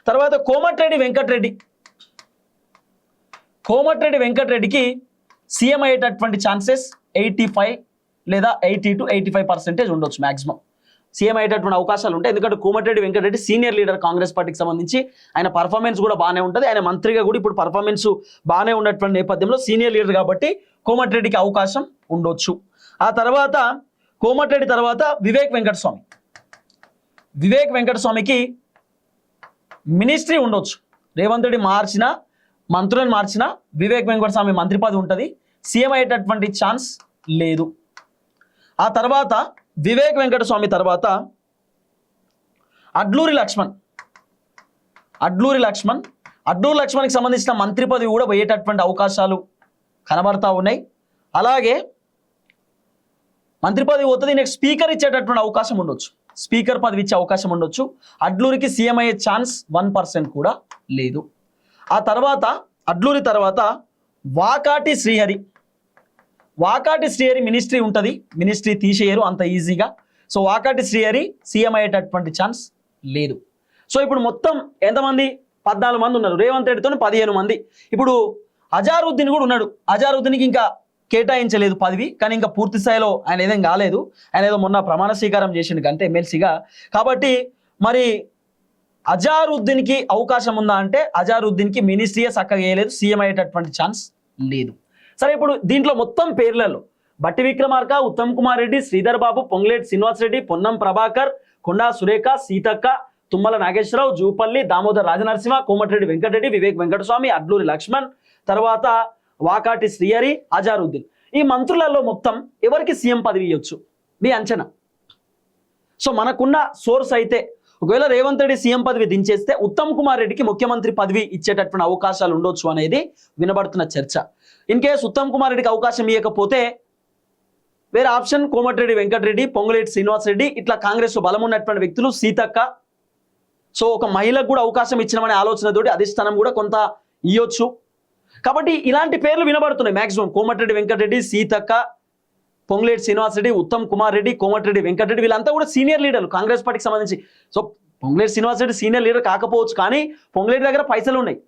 తర్వాత కోమటిరెడ్డి వెంకటరెడ్డికి సీఎం అయ్యేటటువంటి ఛాన్సెస్ 85 లేదా 80 to 85% ఉండొచ్చు మ్యాక్సిమం. సీఎం అయ్యేటటువంటి అవకాశాలు ఉంటాయి. ఎందుకంటే కోమటిరెడ్డి వెంకటరెడ్డి సీనియర్ లీడర్ కాంగ్రెస్ పార్టీకి సంబంధించి, ఆయన పర్ఫార్మెన్స్ కూడా బాగానే ఉంటుంది. ఆయన మంత్రిగా కూడా ఇప్పుడు పర్ఫార్మెన్స్ బాగానే ఉన్నటువంటి నేపథ్యంలో సీనియర్ లీడర్ కాబట్టి కోమటిరెడ్డికి అవకాశం ఉండొచ్చు. ఆ తర్వాత కోమటిరెడ్డి తర్వాత వివేక్ వెంకటస్వామికి మినిస్ట్రీ ఉండొచ్చు. రేవంత్ రెడ్డి మంత్రులను మార్చిన వివేక్ వెంకటస్వామి మంత్రి పదవి ఉంటుంది. సీఎం అయ్యేటటువంటి ఛాన్స్ లేదు. ఆ తర్వాత వివేక్ వెంకటస్వామి తర్వాత అడ్లూరి లక్ష్మణ్కి సంబంధించిన మంత్రి పదవి కూడా పోయేటటువంటి అవకాశాలు కనబడతా ఉన్నాయి. అలాగే మంత్రి పదవి పోతుంది, నెక్స్ట్ స్పీకర్ ఇచ్చేటటువంటి అవకాశం ఉండొచ్చు, స్పీకర్ పదవి ఇచ్చే అవకాశం ఉండొచ్చు. అడ్లూరికి సీఎం అయ్యే ఛాన్స్ 1% కూడా లేదు. ఆ తర్వాత అడ్లూరి తర్వాత వాకాటి శ్రీహరి మినిస్ట్రీ ఉంటుంది, మినిస్ట్రీ తీసేయరు అంత ఈజీగా. సో వాకాటి శ్రీహరి సీఎం అయ్యేటటువంటి ఛాన్స్ లేదు. సో ఇప్పుడు మొత్తం ఎంతమంది? 14 మంది ఉన్నారు. రేవంత్ రెడ్డితో 15 మంది. ఇప్పుడు అజారుద్దీన్ కూడా ఉన్నాడు. అజారుద్దీన్కి ఇంకా కేటాయించలేదు పదవి, కానీ ఇంకా పూర్తి స్థాయిలో ఆయన ఏదేం కాలేదు. ఆయన ఏదో మొన్న ప్రమాణ స్వీకారం చేసిండు అంతే ఎమ్మెల్సీగా. కాబట్టి మరి అజారుద్దీన్కి అవకాశం ఉందా అంటే అజారుద్దీన్కి మినిస్ట్రీయే చక్కగా వేయలేదు, సీఎం అయ్యేటటువంటి ఛాన్స్ లేదు. సరే, ఇప్పుడు దీంట్లో మొత్తం పేర్లలో బట్టి విక్రమార్క, ఉత్తమ్ కుమార్ రెడ్డి, శ్రీధర్ బాబు, పొంగులేటి శ్రీనివాస్ రెడ్డి, పొన్నం ప్రభాకర్, కొండా సురేఖ, సీతక్క, తుమ్మల నాగేశ్వరరావు, జూపల్లి, దామోదర్ రాజనరసింహ, కోమటిరెడ్డి వెంకటరెడ్డి, వివేక్ వెంకటస్వామి, అడ్లూరి లక్ష్మణ్, తర్వాత వాకాటి శ్రీహరి, అజారుద్దీన్, ఈ మంత్రులలో మొత్తం ఎవరికి సీఎం పదవి ఇవ్వచ్చు మీ అంచనా? సో మనకున్న సోర్స్ అయితే ఒకవేళ రేవంత్ రెడ్డి సీఎం పదవి దించేస్తే ఉత్తమ్ కుమార్ రెడ్డికి ముఖ్యమంత్రి పదవి ఇచ్చేటటువంటి అవకాశాలు ఉండొచ్చు అనేది వినబడుతున్న చర్చ. ఇన్ కేసు ఉత్తమ్ కుమార్ రెడ్డికి అవకాశం ఇవ్వకపోతే వేరే ఆప్షన్ కోమటిరెడ్డి వెంకటరెడ్డి, పొంగులేటి శ్రీనివాస్ రెడ్డి, ఇట్లా కాంగ్రెస్ బలం ఉన్నటువంటి వ్యక్తులు, సీతక్క. సో ఒక మహిళకు కూడా అవకాశం ఇచ్చినామనే ఆలోచనతోటి అధిష్టానం కూడా కొంత ఇవ్వచ్చు. కాబట్టి ఇలాంటి పేర్లు వినబడుతున్నాయి మ్యాక్సిమం. కోమటిరెడ్డి వెంకటరెడ్డి, సీతక్క, పొంగులేటి శ్రీనివాస్ రెడ్డి, ఉత్తమ్ కుమార్ రెడ్డి, కోమటిరెడ్డి వెంకటరెడ్డి, వీళ్ళంతా కూడా సీనియర్ లీడర్లు కాంగ్రెస్ పార్టీకి సంబంధించి. So Ponguleti Srinivas Reddy senior leader కాకపోవచ్చు, కానీ పొంగులేటి దగ్గర పైసలు ఉన్నాయి,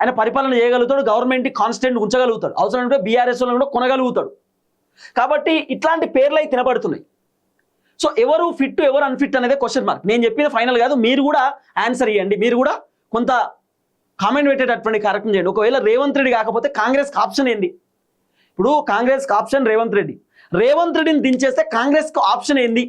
ఆయన పరిపాలన చేయగలుగుతాడు, గవర్నమెంట్ కాన్స్టెంట్ ఉంచగలుగుతాడు, అవసరం అంటే బీఆర్ఎస్ వాళ్ళని కూడా కొనగలుగుతాడు. కాబట్టి ఇట్లాంటి పేర్లు అయితే తినబడుతున్నాయి. సో ఎవరు ఫిట్ ఎవరు అన్ఫిట్ అనేది క్వశ్చన్ మార్క్. నేను చెప్పిన ఫైనల్ కాదు, మీరు కూడా ఆన్సర్ ఇవ్వండి, మీరు కూడా కొంత కామెంట్ పెట్టేటటువంటి కార్యక్రమం చేయండి. ఒకవేళ రేవంత్ రెడ్డి కాకపోతే కాంగ్రెస్కి ఆప్షన్ ఏంది? ఇప్పుడు కాంగ్రెస్కి ఆప్షన్ రేవంత్ రెడ్డిని దించేస్తే కాంగ్రెస్కి ఆప్షన్ ఏంది?